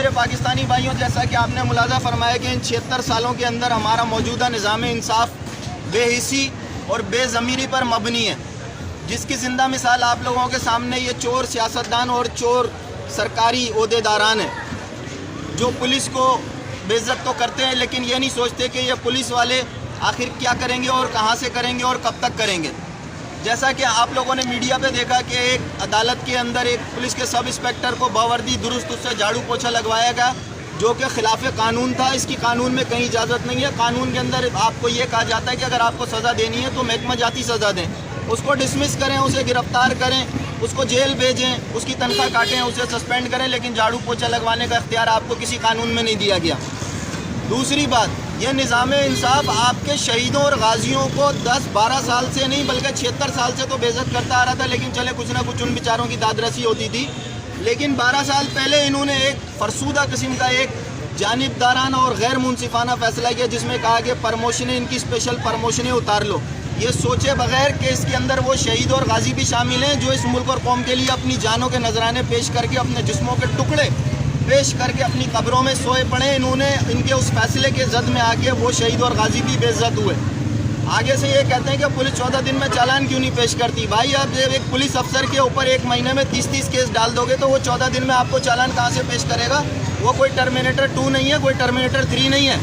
میرے پاکستانی بھائیوں، جیسا کہ آپ نے ملاحظہ فرمایا کہ ان 76 سالوں کے اندر ہمارا موجودہ نظام انصاف بے حسی اور بے ضمیری پر مبنی ہے، جس کی زندہ مثال آپ لوگوں کے سامنے یہ چور سیاستدان اور چور سرکاری عہدیداران ہیں، جو پولیس کو بے عزت تو کرتے ہیں لیکن یہ نہیں سوچتے کہ یہ پولیس والے آخر کیا کریں گے اور کہاں سے کریں گے اور کب تک کریں گے۔ جیسا کہ آپ لوگوں نے میڈیا پہ دیکھا کہ ایک عدالت کے اندر ایک پولیس کے سب انسپیکٹر کو باوردی درست اس سے جھاڑو پوچھا لگوایا گیا، جو کہ خلاف قانون تھا۔ اس کی قانون میں کہیں اجازت نہیں ہے۔ قانون کے اندر آپ کو یہ کہا جاتا ہے کہ اگر آپ کو سزا دینی ہے تو محکمہ جاتی سزا دیں، اس کو ڈسمس کریں، اسے گرفتار کریں، اس کو جیل بھیجیں، اس کی تنخواہ کاٹیں، اسے سسپینڈ کریں، لیکن جھاڑو پوچھا لگوانے کا اختیار آپ کو کسی قانون میں نہیں دیا گیا۔ دوسری بات، یہ نظام انصاف آپ کے شہیدوں اور غازیوں کو 10-12 سال سے نہیں بلکہ 76 سال سے تو بے عزت کرتا آ رہا تھا، لیکن چلے کچھ نہ کچھ ان بیچاروں کی داد رسی ہوتی تھی۔ لیکن 12 سال پہلے انہوں نے ایک فرسودہ قسم کا ایک جانبدارانہ اور غیر منصفانہ فیصلہ کیا، جس میں کہا کہ پرموشنیں، ان کی اسپیشل پرموشنیں اتار لو، یہ سوچے بغیر کہ اس کے اندر وہ شہید اور غازی بھی شامل ہیں جو اس ملک اور قوم کے لیے اپنی جانوں کے نذرانے پیش کر کے، اپنے جسموں کے ٹکڑے پیش کر کے اپنی قبروں میں سوئے پڑے۔ انہوں نے ان کے اس فیصلے کے زد میں آ کے وہ شہید اور غازی بھی بے عزت ہوئے۔ آگے سے یہ کہتے ہیں کہ پولیس 14 دن میں چالان کیوں نہیں پیش کرتی؟ بھائی، آپ جب ایک پولیس افسر کے اوپر ایک مہینے میں 30 کیس ڈال دو گے تو وہ 14 دن میں آپ کو چالان کہاں سے پیش کرے گا؟ وہ کوئی ٹرمینیٹر 2 نہیں ہے، کوئی ٹرمینیٹر 3 نہیں ہے،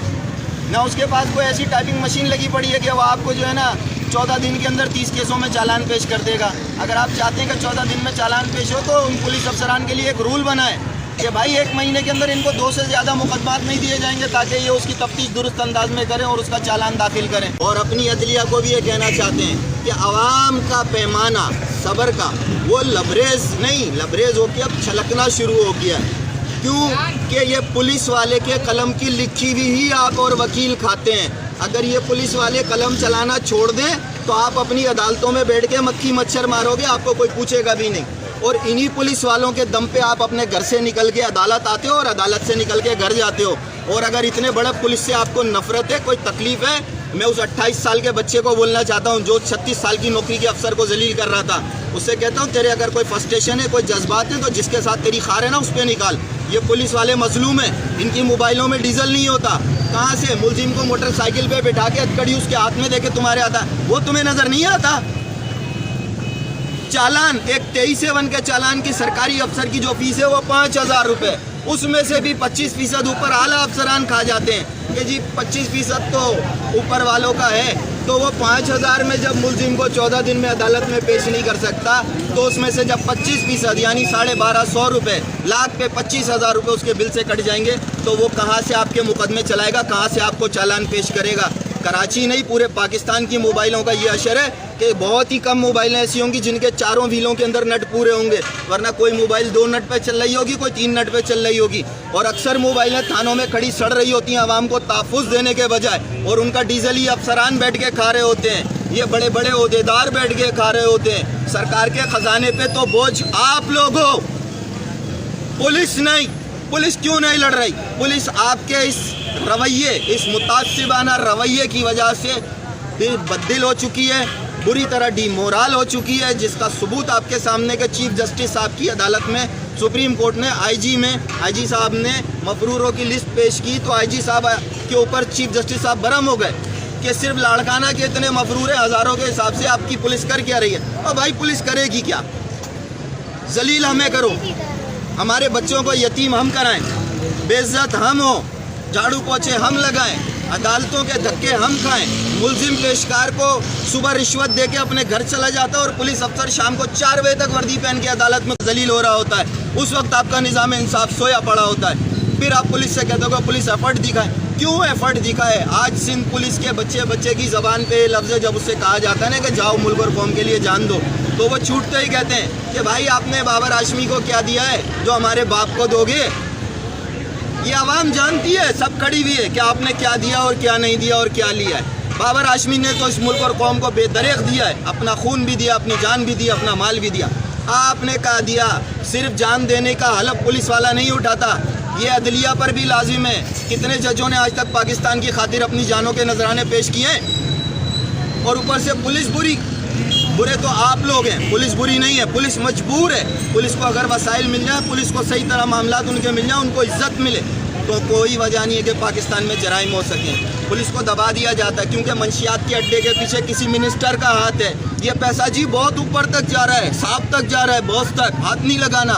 نہ اس کے پاس کوئی ایسی ٹائپنگ مشین لگی پڑی ہے کہ وہ آپ کو جو ہے نا 14 دن کے اندر 30 کیسوں میں چالان پیش کر دے گا۔ اگر آپ چاہتے ہیں کہ 14 دن میں چالان پیش ہو تو ان پولیس افسران کے لیے ایک رول بنائیں کہ بھائی ایک مہینے کے اندر ان کو 2 سے زیادہ مقدمات نہیں دیے جائیں گے، تاکہ یہ اس کی تفتیش درست انداز میں کریں اور اس کا چالان داخل کریں۔ اور اپنی عدلیہ کو بھی یہ کہنا چاہتے ہیں کہ عوام کا پیمانہ صبر کا وہ لبریز نہیں، لبریز ہو کے اب چھلکنا شروع ہو گیا ہے۔ کیوں کہ یہ پولیس والے کے قلم کی لکھی ہوئی ہی آپ اور وکیل کھاتے ہیں۔ اگر یہ پولیس والے قلم چلانا چھوڑ دیں تو آپ اپنی عدالتوں میں بیٹھ کے مکھی مچھر مارو گے، آپ کو کوئی پوچھے گا بھی نہیں۔ اور انہی پولیس والوں کے دم پہ آپ اپنے گھر سے نکل کے عدالت آتے ہو اور عدالت سے نکل کے گھر جاتے ہو۔ اور اگر اتنے بڑے پولیس سے آپ کو نفرت ہے، کوئی تکلیف ہے، میں اس 28 سال کے بچے کو بولنا چاہتا ہوں جو 36 سال کی نوکری کے افسر کو ذلیل کر رہا تھا، اس سے کہتا ہوں تیرے اگر کوئی فرسٹریشن ہے، کوئی جذبات ہیں تو جس کے ساتھ تیری خار ہے نا اس پہ نکال۔ یہ پولیس والے مظلوم ہیں، ان کی موبائلوں میں ڈیزل نہیں ہوتا، کہاں سے ملزم کو موٹر سائیکل پہ بٹھا کے ہتھکڑی اس کے ہاتھ میں دے کے تمہارے آتا ہے، وہ تمہیں نظر نہیں آتا؟ چالان ایک 23A1 کے چالان کی سرکاری افسر کی جو فیس ہے وہ 5000 روپے، اس میں سے بھی 25% اوپر اعلیٰ افسران کھا جاتے ہیں کہ جی 25% تو اوپر والوں کا ہے، تو وہ 5000 میں جب ملزم کو 14 دن میں عدالت میں پیش نہیں کر سکتا تو اس میں سے جب 25% یعنی 1250 روپے، لاکھ پہ 25000 روپے اس کے بل سے کٹ جائیں گے تو وہ کہاں سے آپ کے مقدمے چلائے گا، کہاں سے آپ کو چالان پیش کرے گا؟ کراچی نہیں، پورے پاکستان کی موبائلوں کا یہ اشر ہے کہ بہت ہی کم موبائلیں ایسی ہوں گی جن کے چاروں ویلوں کے اندر نٹ پورے ہوں گے، ورنہ کوئی موبائل 2 نٹ پہ چل رہی ہوگی، کوئی 3 نٹ پہ چل رہی ہوگی۔ اور اکثر موبائلیں تھانوں میں کھڑی سڑ رہی ہوتی ہیں عوام کو تحفظ دینے کے بجائے، اور ان کا ڈیزل ہی افسران بیٹھ کے کھا رہے ہوتے ہیں، یہ بڑے بڑے عہدیدار بیٹھ کے کھا رہے ہوتے ہیں۔ سرکار کے خزانے پہ تو بوجھ آپ لوگ ہو، پولیس نہیں۔ پولیس کیوں نہیں لڑ رہی؟ پولیس آپ کے اس رویے، اس متعصبانہ رویے کی وجہ سے بددل ہو چکی ہے، بری طرح ڈی مورال ہو چکی ہے، جس کا ثبوت آپ کے سامنے کے چیف جسٹس صاحب کی عدالت میں سپریم کورٹ نے آئی جی صاحب نے مفروروں کی لسٹ پیش کی تو آئی جی صاحب کے اوپر چیف جسٹس صاحب برہم ہو گئے کہ صرف لاڑکانہ کے اتنے مفرور ہیں، ہزاروں کے حساب سے آپ کی پولیس کر کیا رہی ہے؟ اور بھائی پولیس کرے گی کیا؟ ذلیل ہمیں کرو، ہمارے بچوں کو یتیم ہم کرائیں، بے عزت ہم ہوں، جھاڑو پوچھے ہم لگائیں، عدالتوں کے دھکے ہم کھائیں، ملزم پیشکار کو صبح رشوت دے کے اپنے گھر چلا جاتا ہے اور پولیس افسر شام کو 4 بجے تک وردی پہن کے عدالت میں ذلیل ہو رہا ہوتا ہے، اس وقت آپ کا نظام انصاف سویا پڑا ہوتا ہے۔ پھر آپ پولیس سے کہتے ہو کہ پولیس ایفرٹ دکھائے۔ کیوں ایفرٹ دکھائے؟ آج سندھ پولیس کے بچے کی زبان پہ لفظ جب اس سے کہا جاتا ہے نا کہ جاؤ ملک اور قوم کے لیے جان دو، تو وہ چھوٹتے ہی کہتے ہیں کہ بھائی آپ نے بابر ہاشمی کو کیا دیا ہے جو ہمارے باپ کو دو گے؟ یہ عوام جانتی ہے، سب کھڑی ہوئی ہے کہ آپ نے کیا دیا اور کیا نہیں دیا اور کیا لیا ہے۔ بابر ہاشمی نے تو اس ملک اور قوم کو بے دریغ دیا ہے، اپنا خون بھی دیا، اپنی جان بھی دی، اپنا مال بھی دیا۔ آپ نے کہا دیا، صرف جان دینے کا حلف پولیس والا نہیں اٹھاتا، یہ عدلیہ پر بھی لازم ہے۔ کتنے ججوں نے آج تک پاکستان کی خاطر اپنی جانوں کے نذرانے پیش کیے ہیں؟ اور اوپر سے پولیس بری، برے تو آپ لوگ ہیں، پولیس بری نہیں ہے، پولیس مجبور ہے. پولیس کو اگر وسائل مل جائیں، پولیس کو صحیح طرح معاملات ان کے مل جائیں، ان کو عزت ملے تو کوئی وجہ نہیں ہے کہ پاکستان میں جرائم ہو سکیں. پولیس کو دبا دیا جاتا ہے کیونکہ منشیات کے اڈے کے پیچھے کسی منسٹر کا ہاتھ ہے. یہ پیسہ جی بہت اوپر تک جا رہا ہے، صاحب تک جا رہا ہے، باس تک. ہاتھ نہیں لگانا.